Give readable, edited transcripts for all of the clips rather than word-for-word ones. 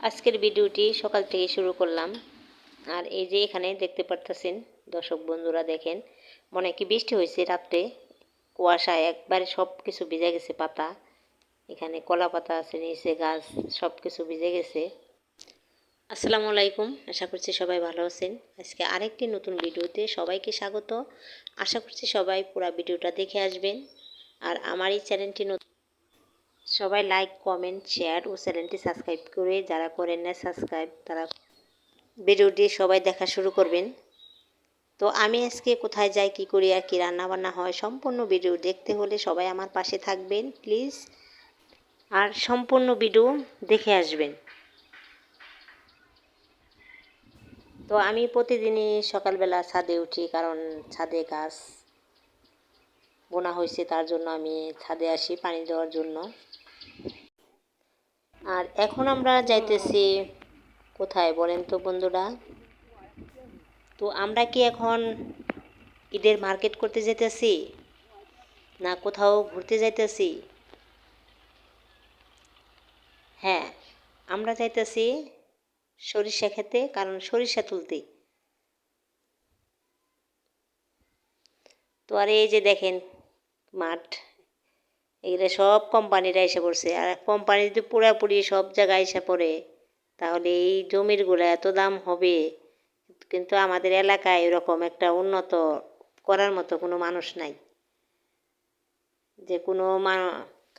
আজকের ভিডিওটি সকাল থেকে শুরু করলাম। আর এই যে এখানে দেখতে পারতেছেন দর্শক বন্ধুরা, দেখেন মনে কি বৃষ্টি হয়েছে রাত্রে, কুয়াশায় একবারে সব কিছু ভিজে গেছে। পাতা এখানে কলা পাতা আছে, নিচে গাছ, সব কিছু ভিজে গেছে। আসসালামু আলাইকুম, আশা করছি সবাই ভালো আছেন। আজকে আরেকটি নতুন ভিডিওতে সবাইকে স্বাগত। আশা করছি সবাই পুরো ভিডিওটা দেখে আসবেন। আর আমার এই চ্যানেলটি সবাই লাইক, কমেন্ট, শেয়ার ও চ্যানেলটি সাবস্ক্রাইব করে, যারা করেন না সাবস্ক্রাইব, তারা ভিডিওটি সবাই দেখা শুরু করবেন। তো আমি আজকে কোথায় যাই, কি করি আর কি রান্না বান্না হয়, সম্পূর্ণ ভিডিও দেখতে হলে সবাই আমার পাশে থাকবেন প্লিজ, আর সম্পূর্ণ ভিডিও দেখে আসবেন। তো আমি প্রতিদিনই সকালবেলা ছাদে উঠি, কারণ ছাদে গাছ বোনা হয়েছে, তার জন্য আমি ছাদে আসি পানি দেওয়ার জন্য। আর এখন আমরা যাইতেছি কোথায় বলেন তো বন্ধুরা? তো আমরা কি এখন ঈদের মার্কেট করতে যেতেছি, না কোথাও ঘুরতে যাইতেছি? হ্যাঁ, আমরা যাইতেছি সরিষা খেতে, কারণ সরিষা তুলতে। তো আর এই যে দেখেন মাঠ, এগুলো সব কোম্পানিরা এসে পড়ছে। আর কোম্পানি যদি পুরাপুরি সব জায়গায় এসে পড়ে, তাহলে এই জমিরগুলো এত দাম হবে। কিন্তু আমাদের এলাকায় এরকম একটা উন্নত করার মতো কোনো মানুষ নাই, যে কোনো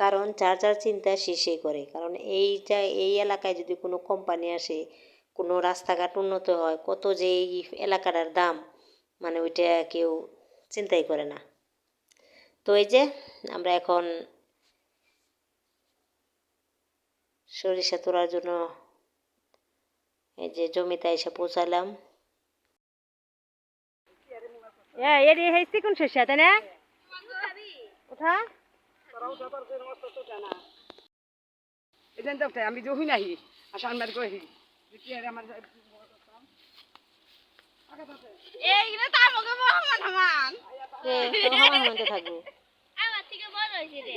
কারণ যার যার চিন্তা সে করে। কারণ এই এলাকায় যদি কোনো কোম্পানি আসে, কোনো রাস্তাঘাট উন্নত হয়, কত যে এই এলাকাটার দাম, মানে ওইটা কেউ চিন্তাই করে না। তো এই যে আমরা এখন সরিষা তোলার জন্য এই যে জমিতে এসে পৌঁছালাম। এরি হয়েছে কোন সরিষা, তাই না? ওঠা আমি যহি নাহি আসান মার কহি আমার এইগুলো তো আমাকে মহামান হমান থাকবো। আমার থেকে বড় হইছে রে।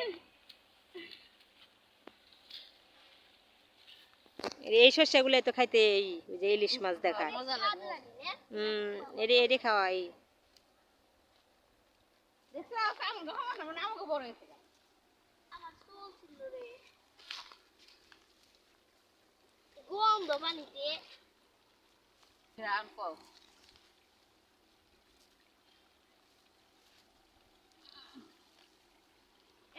এই শস্যগুলো তো খাইতে এই যে ইলিশ মাছ দেখায়। মজা লাগে। এরি এরি খাওয়াই। দেখছো আমাকে হমান হমান আমাকে বড় হইছে। আমার চুল ছিল রে গন্ধ পানিতে রাম পাও।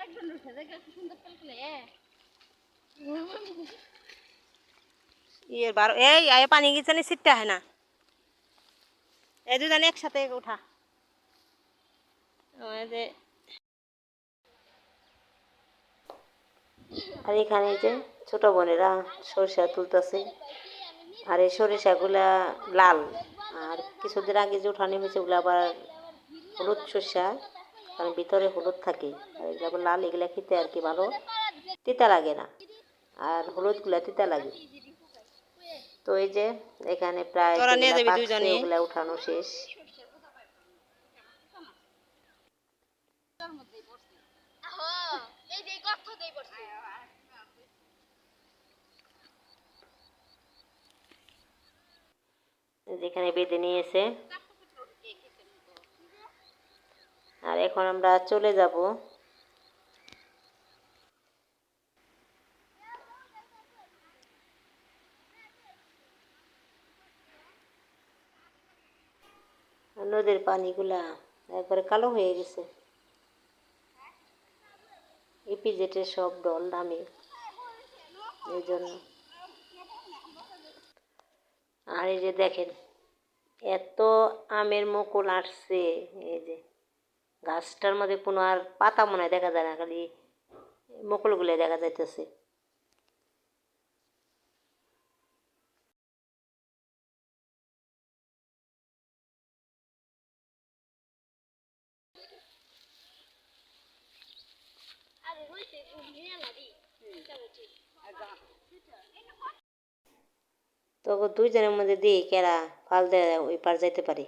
একজন উঠে দেখে কি সুন্দর চললে ইয়ে বারো এই আয় পানি গিয়েছে না, সিটটা হয় না। এই দুজনে একসাথে উঠা। যে আর এখানে যে ছোট বোনেরা সরিষা তুলতেছে। আর এই সরিষাগুলা লাল, আর কিছুদিন আগে যে উঠানি হয়েছে ওগুলো আবার হলুদ সরিষা, কারণ ভিতরে হলুদ থাকে। আর এগুলো আবার লাল, এগুলা খেতে আর কি ভালো, তিতা লাগে না। আর হলুদগুলা তিতা লাগে। তো এই যে এখানে প্রায় ওগুলা উঠানো শেষ। যেখানে বেঁধে নিয়েছে। আর এখন আমরা চলে যাব নদীর পানিগুলা একবারে কালো হয়ে গেছে, ইপিজেটের সব ডল নামে, এই জন্য। আর এই যে দেখেন এত আমের মুকুল আসছে, এই যে গাছটার মধ্যে কোনো আর পাতা মনে হয় দেখা যায় না, খালি মুকুলগুলো দেখা যাইতেছে। তো দুইজনের মধ্যে দিয়ে কেরা ফাল দেয় ওই পার যাইতে পারে।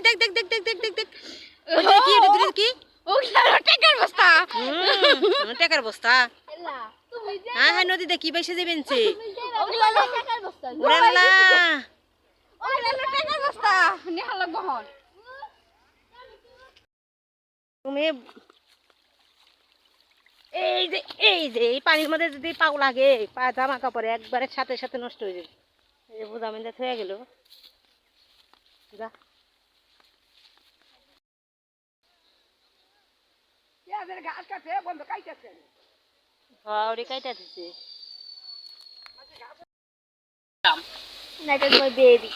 দেখ দেখ দেখ দেখ দেখ দেখ দেখ ওটা কি এটা দূরে কি ওগুলা টাকার বস্তা টাকার বস্তা এলা তুমি যে হ্যাঁ হ্যাঁ নদীতে কি বাইসে যাবেনছে ওগুলা টাকার বস্তা ওরে আল্লাহ ওগুলা টাকার বস্তা নেহা লাগবো হন তুমি এই যে এই পানির মধ্যে যদি পাও লাগে পা জামা কাপড় একবারে সাথে সাথে নষ্ট হয়ে যাবে এই যে বোঝা মেন্দা হয়ে গেল যা পেঁয়াজের গাছ কাটে বন্ধ কাইতেছে ওরে কাইটা দিছে না এটা তোমার বেবি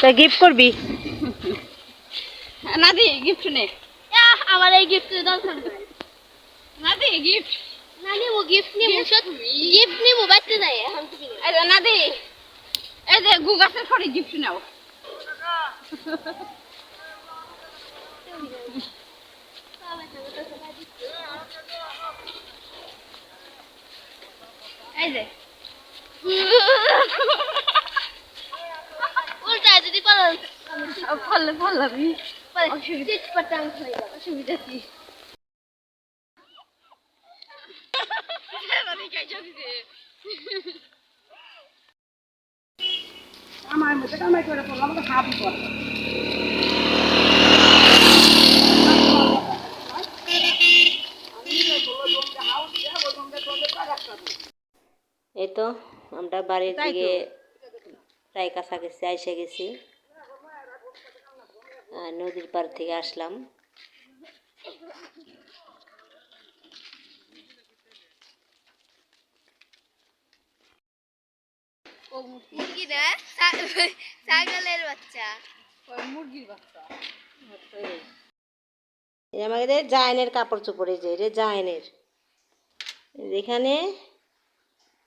তা গিফট করবি না দি গিফট নে আমার এই গিফট দরকার নাই না দি গিফট না নি ও গিফট নি মুশত গিফট নি মো বাচ্চা নাই এখন তুমি এই না দি এই যে গুগাসের পরে গিফট নাও এই যে উল্টা যদি পারো পারলে পারলামই অসুবিধা পাটাং হয়ে যাবে অসুবিধা কি আমার মধ্যে কামাই করে পড়লাম আমাকে হাবি করে এই তো আমরা বাড়ির দিকে প্রায় কাছাকাছি এসে গেছি আর নদীর পাড় থেকে আসলাম মুরগি না ছাগলের বাচ্চা মুরগির বাচ্চা এই আমাদের জায়নের কাপড় চোপড় এই যে এটা জায়নের এখানে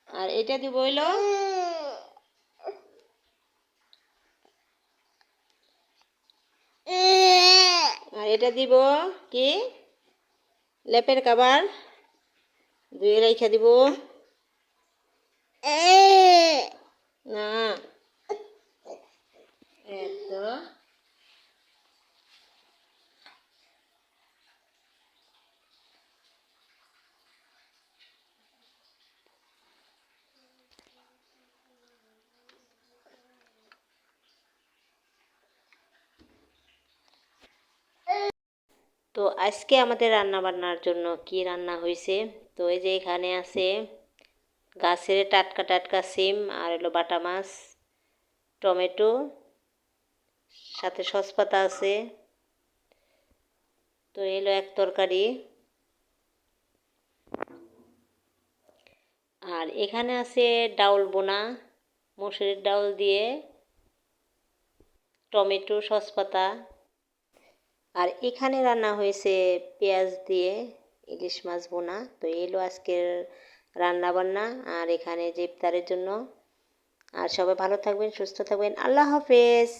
আর এটা দিব হইলো আর এটা দিব কি লেপের কাবার ধুয়ে রেখে দিব না একদম তো আজকে আমাদের রান্না বান্নার জন্য কি রান্না হয়েছে তো এই যে এখানে আছে গাছের টাটকা টাটকা সিম আর হলো বাটা মাছ টমেটো সাথে সসপাতা আছে তো এলো এক তরকারি আর এখানে আছে ডাউল বোনা মসুরের ডাউল দিয়ে টমেটো সসপাতা আর এখানে রান্না হয়েছে পেঁয়াজ দিয়ে ইলিশ মাছ বোনা তো এলো আজকের রান্না বান্না আর এখানে যে ইফতারের জন্য আর সবাই ভালো থাকবেন সুস্থ থাকবেন আল্লাহ হাফেজ।